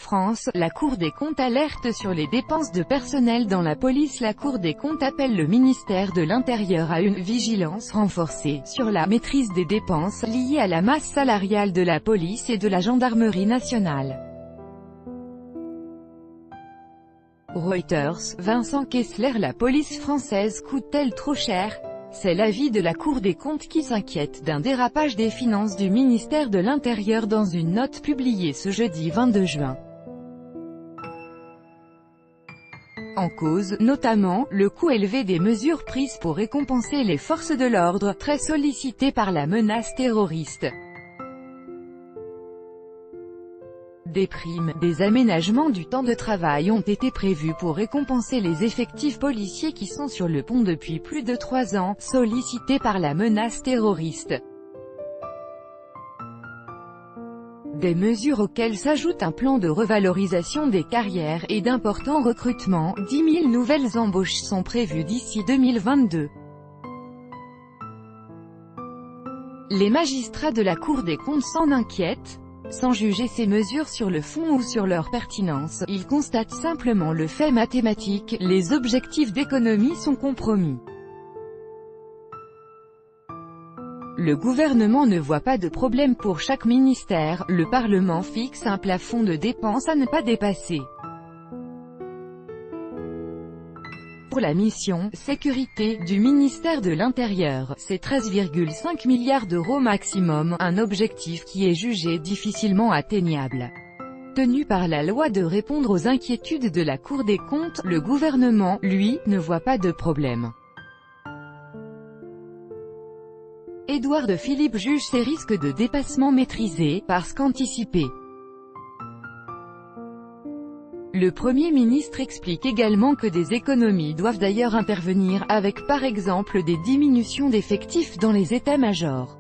France, la Cour des comptes alerte sur les dépenses de personnel dans la police. La Cour des comptes appelle le ministère de l'Intérieur à une vigilance renforcée sur la maîtrise des dépenses liées à la masse salariale de la police et de la gendarmerie nationale. Reuters, Vincent Kessler. La police française coûte-t-elle trop cher? C'est l'avis de la Cour des comptes qui s'inquiète d'un dérapage des finances du ministère de l'Intérieur dans une note publiée ce jeudi 22 juin. En cause, notamment, le coût élevé des mesures prises pour récompenser les forces de l'ordre, très sollicitées par la menace terroriste. Des primes, des aménagements du temps de travail ont été prévus pour récompenser les effectifs policiers qui sont sur le pont depuis plus de 3 ans, sollicités par la menace terroriste. Des mesures auxquelles s'ajoute un plan de revalorisation des carrières et d'importants recrutements. 10 000 nouvelles embauches sont prévues d'ici 2022. Les magistrats de la Cour des comptes s'en inquiètent. Sans juger ces mesures sur le fond ou sur leur pertinence, ils constatent simplement le fait mathématique: les objectifs d'économie sont compromis. Le gouvernement ne voit pas de problème pour chaque ministère, le Parlement fixe un plafond de dépenses à ne pas dépasser. Pour la mission « Sécurité » du ministère de l'Intérieur, c'est 13,5 milliards d'euros maximum, un objectif qui est jugé difficilement atteignable. Tenu par la loi de répondre aux inquiétudes de la Cour des comptes, le gouvernement, lui, ne voit pas de problème. Édouard Philippe juge ces risques de dépassement maîtrisés, parce qu'anticipés. Le Premier ministre explique également que des économies doivent d'ailleurs intervenir, avec par exemple des diminutions d'effectifs dans les états-majors.